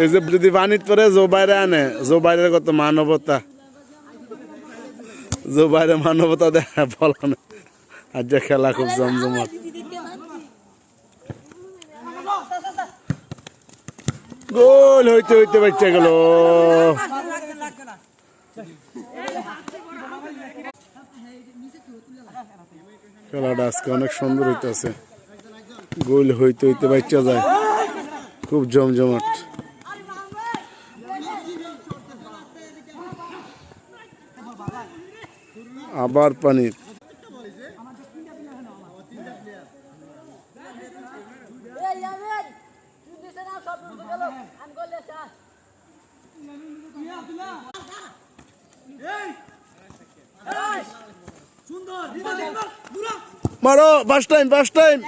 এই যে যদি পানির পরে জো বাইরে আনে, জো বাইরের কত মানবতা, জো বাইরে মানবতা দেখা বলানো। আর যে খেলা খুব জমজমাট। গোল হইতে হইতে বাচ্চা গেল। খেলাটা আজকে অনেক সুন্দর হইতেছে, গোল হইতে হইতে বাচ্চা যায়, খুব জমজমাট। আবার পানির মারো, ফার্স্ট টাইম।